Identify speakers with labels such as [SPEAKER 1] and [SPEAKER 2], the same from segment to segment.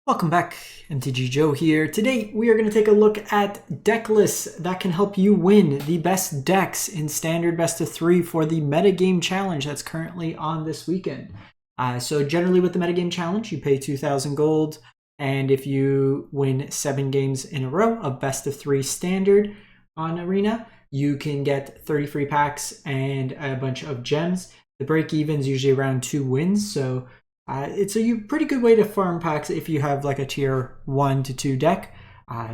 [SPEAKER 1] Welcome back, MTG Joe here. Today we are going to take a look at deck lists that can help you win the best decks in standard best of 3 for the Metagame Challenge that's currently on this weekend. So generally with the Metagame Challenge, you pay 2,000 gold, and if you win 7 games in a row of best of 3 standard on Arena, you can get 30 free packs and a bunch of gems. The break even is usually around 2 wins, so it's a pretty good way to farm packs if you have like a tier 1 to 2 deck.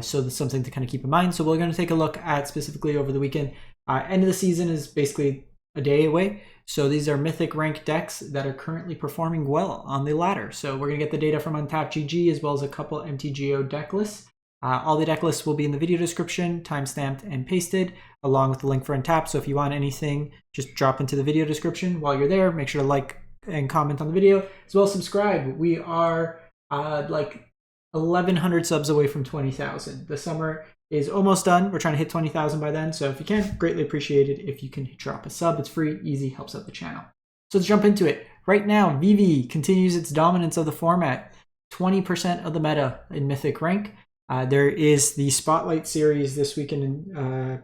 [SPEAKER 1] So that's something to kind of keep in mind. So we're going to take a look at specifically over the weekend. End of the season is basically a day away. So these are mythic rank decks that are currently performing well on the ladder. So we're going to get the data from UntappedGG as well as a couple MTGO deck lists. All the deck lists will be in the video description, timestamped and pasted, along with the link for Untapped. So if you want anything, just drop into the video description. While you're there, make sure to like and comment on the video, as well as subscribe. We are like 1,100 subs away from 20,000. The summer is almost done. We're trying to hit 20,000 by then. So if you can, greatly appreciate it if you can drop a sub. It's free, easy, helps out the channel. So let's jump into it. Right now, Vivi continues its dominance of the format. 20% of the meta in Mythic rank. There is the Spotlight series this weekend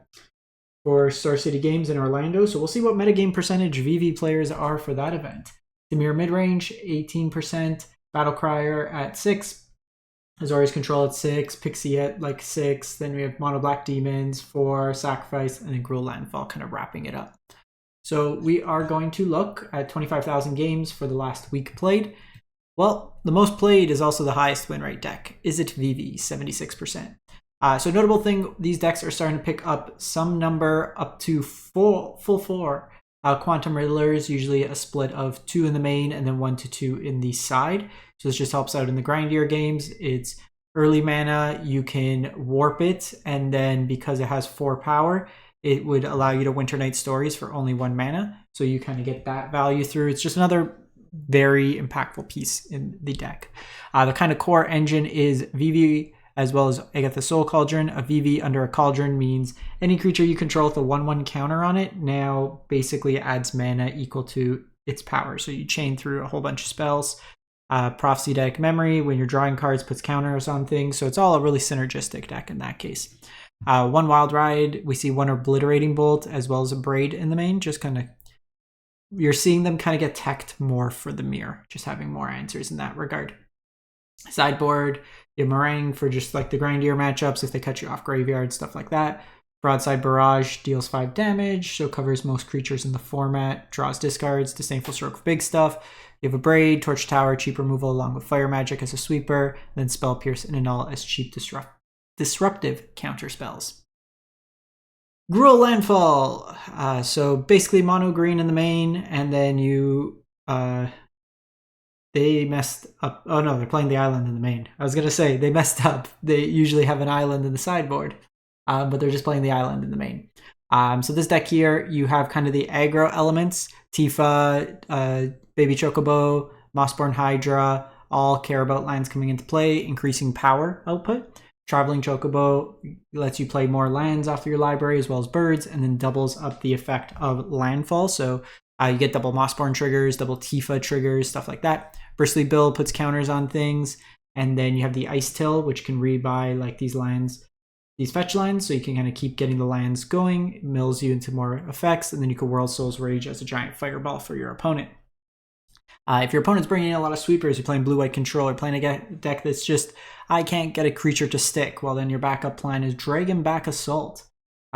[SPEAKER 1] for Star City Games in Orlando. So we'll see what metagame percentage Vivi players are for that event. Dimir Midrange, 18%, Battlecrier at 6%, Azorius Control at 6%, Pixie at like 6%, then we have Mono Black Demons, 4%, Sacrifice, and then Gruul Landfall kind of wrapping it up. So we are going to look at 25,000 games for the last week played. Well, the most played is also the highest win rate deck, Izzet Vivi, 76%. So notable thing, these decks are starting to pick up some number up to full 4 Quantum Riddlers, usually a split of 2 in the main and then 1 to 2 in the side. So this just helps out in the grindier games. It's early mana, you can warp it, and then because it has 4 power, it would allow you to Winter Night Stories for only 1 mana. So you kind of get that value through. It's just another very impactful piece in the deck. The kind of core engine is Vivi, as well as Agatha Soul Cauldron. A Vivi under a Cauldron means any creature you control with a 1/1 counter on it now basically adds mana equal to its power. So you chain through a whole bunch of spells. Prophecy deck memory, when you're drawing cards, puts counters on things. So it's all a really synergistic deck in that case. 1 Wild Ride, we see 1 Obliterating Bolt as well as a Braid in the main. Just kind of, you're seeing them kind of get teched more for the mirror, just having more answers in that regard. Sideboard, you have Meringue for just like the grindier matchups if they cut you off graveyard, stuff like that. Broadside Barrage deals 5 damage, so covers most creatures in the format, draws discards, Disdainful Stroke for big stuff. You have a Braid, Torch Tower, cheap removal along with Fire Magic as a sweeper, then Spell Pierce and Annul as cheap disruptive counter spells. Gruul Landfall, so basically mono green in the main, and then you they messed up. Oh no, they're playing the island in the main. I was gonna say they messed up. They usually have an island in the sideboard, but they're just playing the island in the main. So this deck here, you have kind of the aggro elements. Tifa, Baby Chocobo, Mossborn Hydra, all care about lands coming into play, increasing power output. Traveling Chocobo lets you play more lands off of your library as well as birds, and then doubles up the effect of landfall. So you get double Mossborn triggers, double Tifa triggers, stuff like that. Bristly Bill puts counters on things. And then you have the Ice Till, which can rebuy like these lands, these fetch lands. So you can kind of keep getting the lands going. It mills you into more effects. And then you can World Soul's Rage as a giant fireball for your opponent. If your opponent's bringing in a lot of sweepers, you're playing blue-white control, or playing a deck that's just, I can't get a creature to stick. Well, then your backup plan is Dragonback Assault.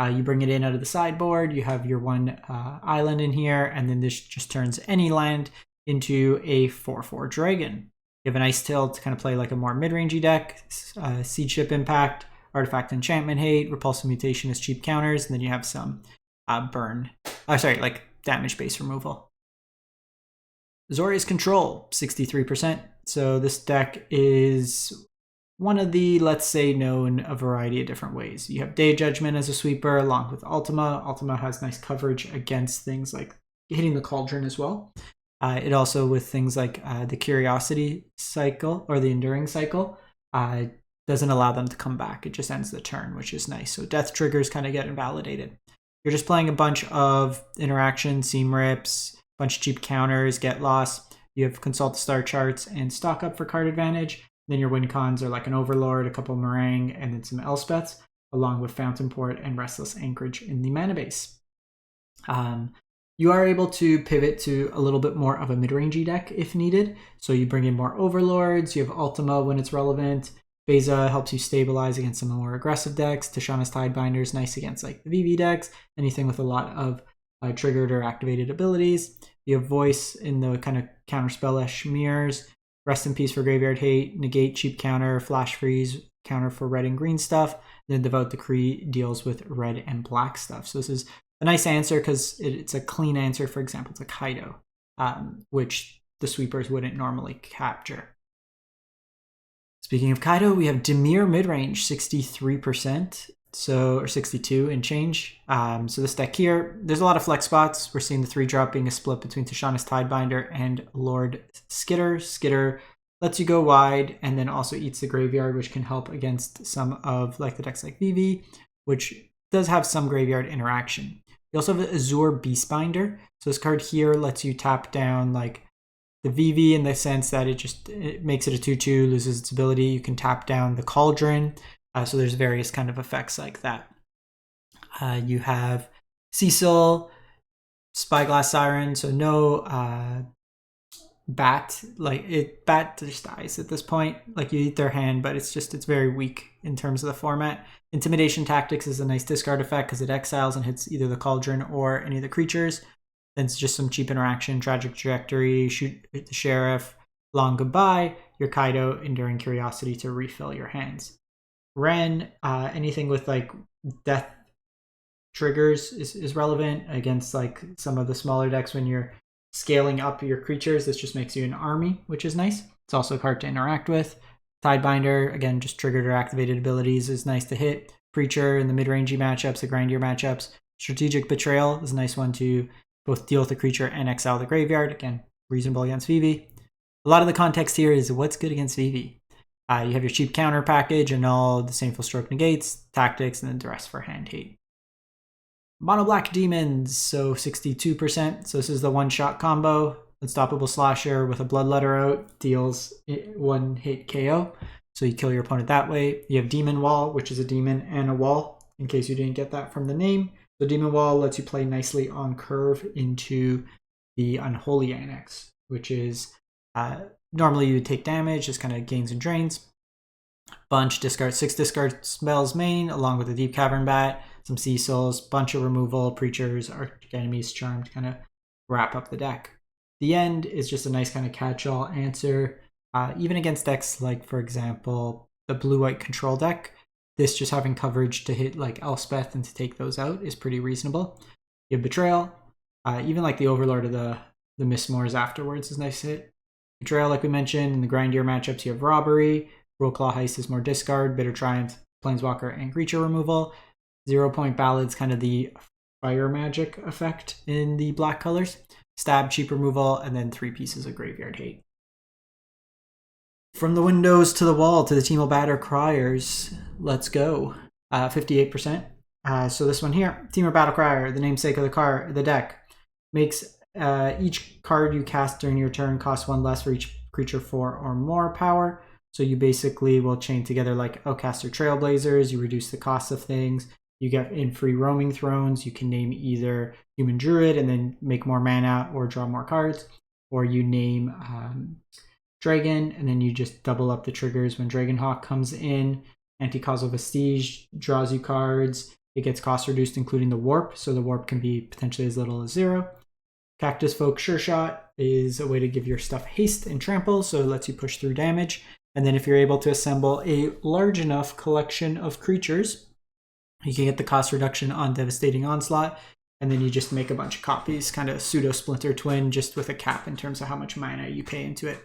[SPEAKER 1] You bring it in out of the sideboard, you have your 1 island in here, and then this just turns any land into a 4/4 dragon. You have an Ice Till to kind of play like a more mid-rangey deck, Seed Ship Impact, Artifact Enchantment Hate, Repulsive Mutation as cheap counters, and then you have some like damage-based removal. Azorius Control, 63%. So this deck is one of the, let's say, known a variety of different ways. You have Day Judgment as a sweeper along with Ultima. Ultima has nice coverage against things like hitting the Cauldron as well. It also, with things like the Curiosity cycle or the Enduring cycle, doesn't allow them to come back. It just ends the turn, which is nice. So death triggers kind of get invalidated. You're just playing a bunch of interactions, Seam Rips, bunch of cheap counters, Get Lost. You have Consult the Star Charts and stock up for card advantage. Then your win cons are like an Overlord, a couple Meringue, and then some Elspeths, along with Fountain Port and Restless Anchorage in the mana base. You are able to pivot to a little bit more of a mid-rangey deck if needed. So you bring in more Overlords, you have Ultima when it's relevant. Beza helps you stabilize against some more aggressive decks. Tishana's Tidebinder is nice against like the VV decks, anything with a lot of triggered or activated abilities. You have Voice in the kind of counterspell-ish mirrors. Rest in Peace for Graveyard Hate, Negate cheap counter, Flash Freeze counter for red and green stuff. Then Devout Decree deals with red and black stuff. So this is a nice answer because it's a clean answer. For example, it's a Kaido, which the sweepers wouldn't normally capture. Speaking of Kaido, we have Dimir Midrange, 63%, or 62 and change. So this deck here, there's a lot of flex spots. We're seeing the 3-drop being a split between Tishana's Tidebinder and Lord Skitter. Skitter lets you go wide and then also eats the graveyard, which can help against some of like the decks like Vivi, which does have some graveyard interaction. You also have Azure Beastbinder. So this card here lets you tap down like the VV in the sense that it makes it a 2/2, loses its ability. You can tap down the Cauldron. So there's various kind of effects like that. You have Cecil, Spyglass Siren. So no Bat. Bat just dies at this point. Like you eat their hand, but it's very weak in terms of the format. Intimidation Tactics is a nice discard effect because it exiles and hits either the Cauldron or any of the creatures. Then it's just some cheap interaction, Tragic Trajectory, Shoot the Sheriff, Long Goodbye, your Kaido, Enduring Curiosity to refill your hands. Ren, anything with like death triggers is relevant against like some of the smaller decks when you're scaling up your creatures. This just makes you an army, which is nice. It's also hard to interact with. Tidebinder, again, just triggered or activated abilities is nice to hit. Preacher in the mid-rangey matchups, the grindier matchups. Strategic Betrayal is a nice one to both deal with the creature and exile the graveyard. Again, reasonable against Vivi. A lot of the context here is what's good against Vivi. You have your cheap counter package and all the Disdainful Stroke negates, tactics, and then the rest for hand hate. Mono Black Demons, so 62%. So this is the one-shot combo. Unstoppable Slasher with a Bloodletter out, deals 1-hit KO. So you kill your opponent that way. You have Demon Wall, which is a demon and a wall, in case you didn't get that from the name. The Demon Wall lets you play nicely on curve into the Unholy Annex, which is normally you would take damage, just kind of gains and drains. Bunch, discard 6 discard spells main, along with the Deep Cavern Bat, some Cecils, bunch of removal, Preachers, Arctic Enemies, Charm to kind of wrap up the deck. The end is just a nice kind of catch-all answer, even against decks like, for example, the blue-white control deck. This just having coverage to hit like Elspeth and to take those out is pretty reasonable. You have Betrayal, even like the Overlord of the Mistmoors afterwards is nice hit. Betrayal, like we mentioned, in the grindier matchups you have Robbery, Rollclaw Heist is more discard, Bitter Triumph, Planeswalker, and creature removal. 0-point Ballad's kind of the fire magic effect in the black colors. Stab, cheap removal, and then 3 pieces of graveyard hate. From the windows to the wall to the Temur Battlecriers, let's go. 58%. So this one here, Temur Battlecrier, the namesake of the deck, makes each card you cast during your turn cost 1 less for each creature 4 or more power. So you basically will chain together like Outcaster Trailblazers, you reduce the cost of things, you get in free roaming thrones, you can name either Human Druid and then make more mana or draw more cards, or you name Dragon and then you just double up the triggers when Dragonhawk comes in. Anti-Causal Vestige draws you cards, it gets cost reduced including the Warp, so the Warp can be potentially as little as 0. Cactus Folk Sure Shot is a way to give your stuff haste and trample, so it lets you push through damage. And then if you're able to assemble a large enough collection of creatures, you can get the cost reduction on Devastating Onslaught, and then you just make a bunch of copies, kind of pseudo Splinter Twin, just with a cap in terms of how much mana you pay into it.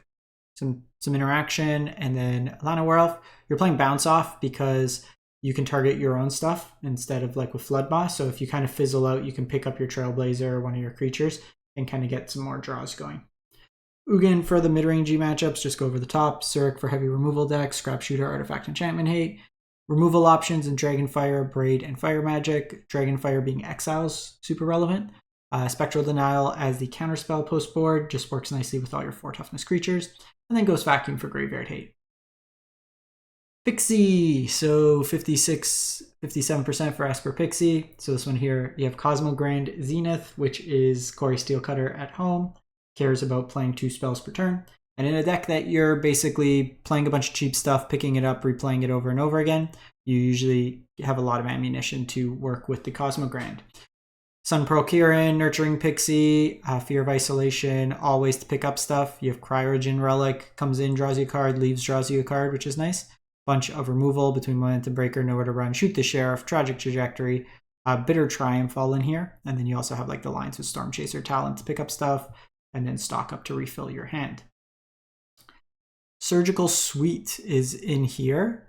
[SPEAKER 1] Some interaction, and then Lana Werewolf, you're playing Bounce Off because you can target your own stuff instead of like with Flood Boss. So if you kind of fizzle out, you can pick up your Trailblazer or one of your creatures and kind of get some more draws going. Ugin for the mid-rangey matchups, just go over the top. Zurich for heavy removal decks, Scrap Shooter, Artifact Enchantment Hate. Removal options in Dragonfire, Braid, and Fire Magic. Dragonfire being exiles, super relevant. Spectral Denial as the counterspell post board, just works nicely with all your 4 toughness creatures. And then Ghost Vacuum for Graveyard Hate. Pixie, so 57% for Esper Pixie. So this one here, you have Cosmogrand Zenith, which is Quarry Steelcutter at home, cares about playing 2 spells per turn. And in a deck that you're basically playing a bunch of cheap stuff, picking it up, replaying it over and over again, you usually have a lot of ammunition to work with the Cosmogrand. Sun Pearl Kirin, Nurturing Pixie, Fear of Isolation, all ways to pick up stuff. You have Cryogen Relic, comes in, draws you a card, leaves, draws you a card, which is nice. Bunch of removal between Momentum Breaker, Nowhere to Run, Shoot the Sheriff, Tragic Trajectory, Bitter Triumph all in here. And then you also have like the lines with Storm Chaser Talent to pick up stuff, and then stock up to refill your hand. Surgical Suite is in here.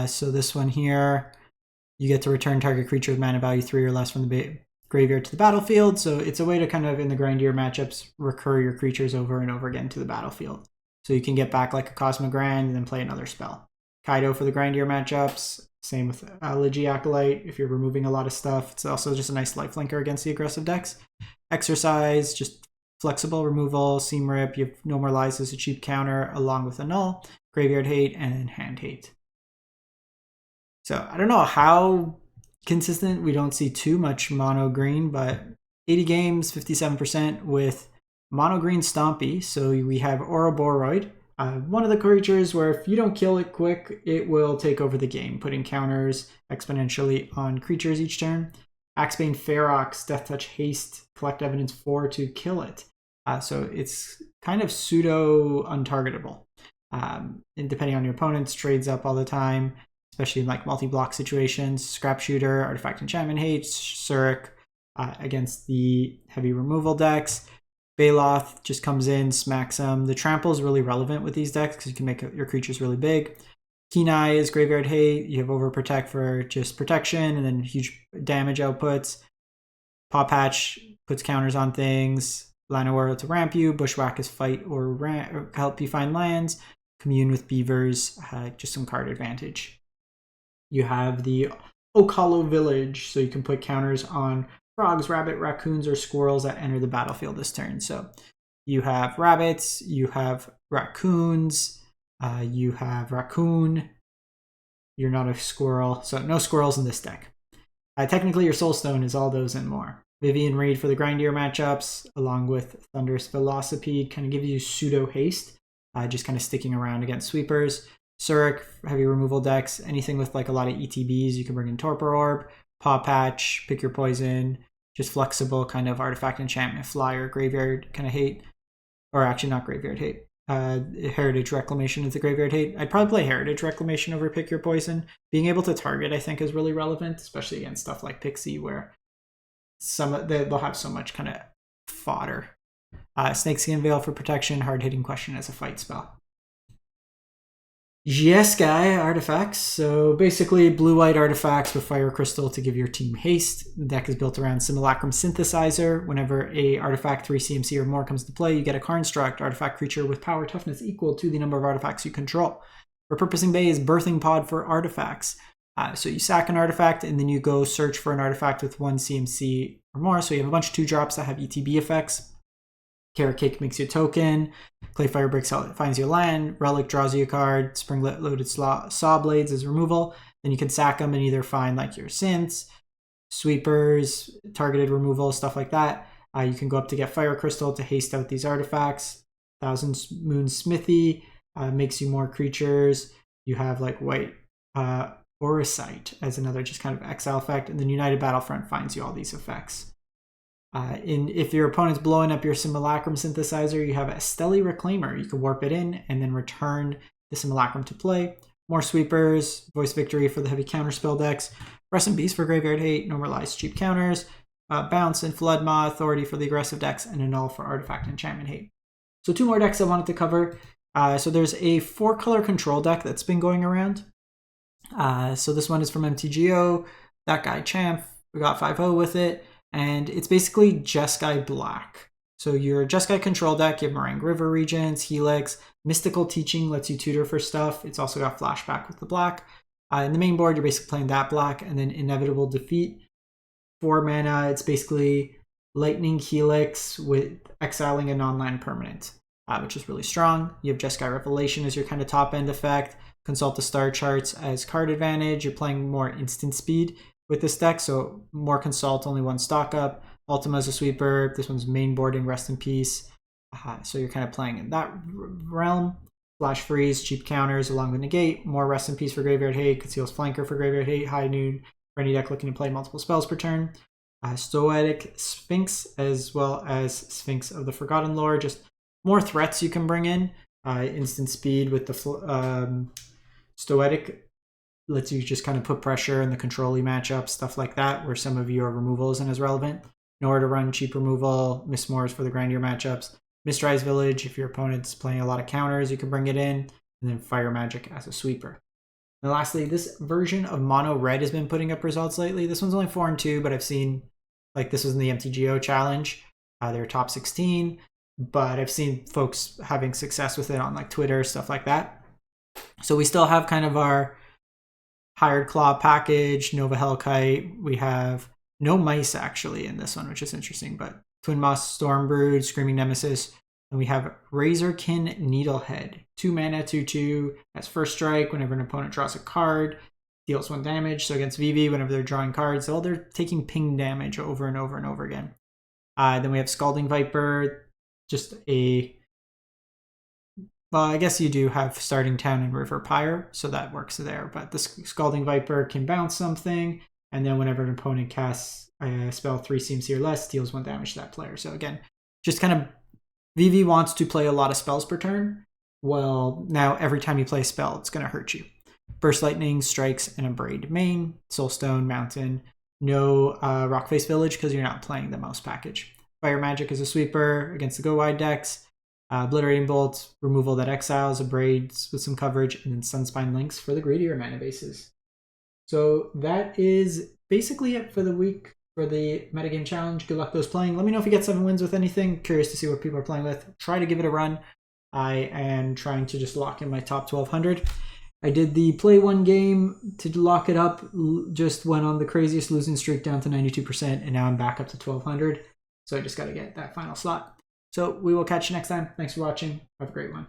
[SPEAKER 1] So this one here, you get to return target creature with mana value 3 or less from the graveyard to the battlefield. So it's a way to kind of, in the grindier matchups, recur your creatures over and over again to the battlefield. So you can get back like a Cosmogrand and then play another spell. Kaido for the grindier matchups. Same with Elegy Acolyte if you're removing a lot of stuff. It's also just a nice lifelinker against the aggressive decks. Exercise, just flexible removal. Seam Rip, you have No More Lies as a cheap counter along with a null. Graveyard Hate, and Hand Hate. So I don't know how consistent. We don't see too much mono green, but 80 games, 57% with mono green Stompy. So we have Ouroboroid. One of the creatures where if you don't kill it quick, it will take over the game, putting counters exponentially on creatures each turn. Axebane Ferox, Death Touch Haste, collect evidence 4 to kill it. So it's kind of pseudo untargetable. And depending on your opponents, trades up all the time, especially in like multi-block situations. Scrap Shooter, Artifact Enchantment Hate, Surik against the heavy removal decks. Baloth just comes in, smacks them. The trample is really relevant with these decks because you can make your creatures really big. Keen Eye is Graveyard Hate. You have Overprotect for just protection and then huge damage outputs. Paw Patch puts counters on things. Llanowar to ramp you. Bushwhack is fight or help you find lands. Commune with Beavers, just some card advantage. You have the Oak Hollow Village, so you can put counters on frogs, rabbit, raccoons, or squirrels that enter the battlefield this turn. So you have rabbits, you have raccoons, you have raccoon. You're not a squirrel, so no squirrels in this deck. Technically, your Soulstone is all those and more. Vivian Reed for the grindier matchups, along with Thunderous Velocipede, kind of give you pseudo haste, just kind of sticking around against sweepers. Surik, heavy removal decks, anything with like a lot of ETBs, you can bring in Torpor Orb. Paw Patch, pick your poison, just flexible kind of artifact enchantment, flyer, graveyard kind of hate, or actually not graveyard hate. Heritage Reclamation is the graveyard hate. I'd probably play Heritage Reclamation over pick your poison. Being able to target, I think, is really relevant, especially against stuff like Pixie, where they'll have so much kind of fodder. Snakeskin Veil for protection, hard hitting question as a fight spell. Jeskai artifacts, so basically blue-white artifacts with Fire Crystal to give your team haste. The deck is built around Simulacrum Synthesizer. Whenever a artifact 3 CMC or more comes to play, you get a construct artifact creature with power toughness equal to the number of artifacts you control. Repurposing Bay is Birthing Pod for artifacts. So you sack an artifact and then you go search for an artifact with 1 CMC or more. So you have a bunch of 2-drops that have ETB effects. Carrot Cake makes you a token. Clayfire Bricks finds you a land. Relic draws you a card. Spring Loaded Saw Blades is removal. Then you can sack them and either find like your synths, sweepers, targeted removal, stuff like that. You can go up to get Fire Crystal to haste out these artifacts. Thousand Moon Smithy makes you more creatures. You have like White Aurosite as another just kind of exile effect. And then United Battlefront finds you all these effects. If your opponent's blowing up your Simulacrum Synthesizer, you have a Stelly Reclaimer. You can warp it in and then return the Simulacrum to play. More sweepers, Voice Victory for the heavy counterspell decks, Rest in Peace for Graveyard Hate, No More Lies, cheap counters, Bounce and Flood Maw, Authority for the aggressive decks, and a Null for Artifact Enchantment Hate. So 2 more decks I wanted to cover. So there's a 4-color control deck that's been going around. So this one is from MTGO. That guy Champ, we got 5-0 with it. And it's basically Jeskai Black. So your Jeskai control deck, you have Meringue River Regents, Helix, Mystical Teaching lets you tutor for stuff. It's also got flashback with the black. In the main board, you're basically playing that black, and then Inevitable Defeat. 4 mana, it's basically Lightning Helix with exiling a non-land permanent, which is really strong. You have Jeskai Revelation as your kind of top-end effect. consult the star charts as card advantage. You're playing more instant speed with this deck, so more consult, only one stock up. Ultima is a sweeper. This one's main boarding, rest in peace. So you're kind of playing in that realm. Flash freeze, cheap counters along with negate. More rest in peace for graveyard hate. Conceals flanker for graveyard hate. High noon for any deck looking to play multiple spells per turn. Stoic Sphinx, as well as Sphinx of the Forgotten Lore. Just more threats you can bring in. Instant speed with the Stoic lets you just kind of put pressure in the control-y matchups, stuff like that, where some of your removal isn't as relevant. In order to run cheap removal, Miss Moors for the grindier matchups. Mistrise Village, if your opponent's playing a lot of counters, you can bring it in. And then Fire Magic as a sweeper. And lastly, this version of Mono Red has been putting up results lately. This one's only 4-2, but I've seen, like, this was in the MTGO challenge. They were top 16, but I've seen folks having success with it on like Twitter, stuff like that. So we still have kind of our Hired Claw package, Nova Hellkite. We have no mice actually in this one, which is interesting, but Twin Moss, Stormbrood, Screaming Nemesis, and we have Razorkin Needlehead. 2 mana, 2/2. That's first strike. Whenever an opponent draws a card, deals 1 damage. So against Vivi, whenever they're drawing cards, they're taking ping damage over and over and over again. Then we have Scalding Viper, just a... Well, I guess you do have Starting Town and River Pyre, so that works there. But the Scalding Viper can bounce something, and then whenever an opponent casts a spell 3 CMC or less, deals 1 damage to that player. So again, just kind of Vivi wants to play a lot of spells per turn. Well, now every time you play a spell, it's going to hurt you. Burst Lightning, Strikes, and a Braid main. Soulstone, Mountain. No Rockface Village because you're not playing the mouse package. Fire Magic is a sweeper against the Go Wide decks. Obliterating Bolt, removal that exiles, a Braids with some coverage, and then Sunspine Links for the greedier mana bases. So that is basically it for the week for the Metagame Challenge. Good luck those playing. Let me know if you get 7 wins with anything. Curious to see what people are playing with. Try to give it a run. I am trying to just lock in my top 1200. I did the play 1 game to lock it up. Just went on the craziest losing streak down to 92%, and now I'm back up to 1200. So I just got to get that final slot. So we will catch you next time. Thanks for watching. Have a great one.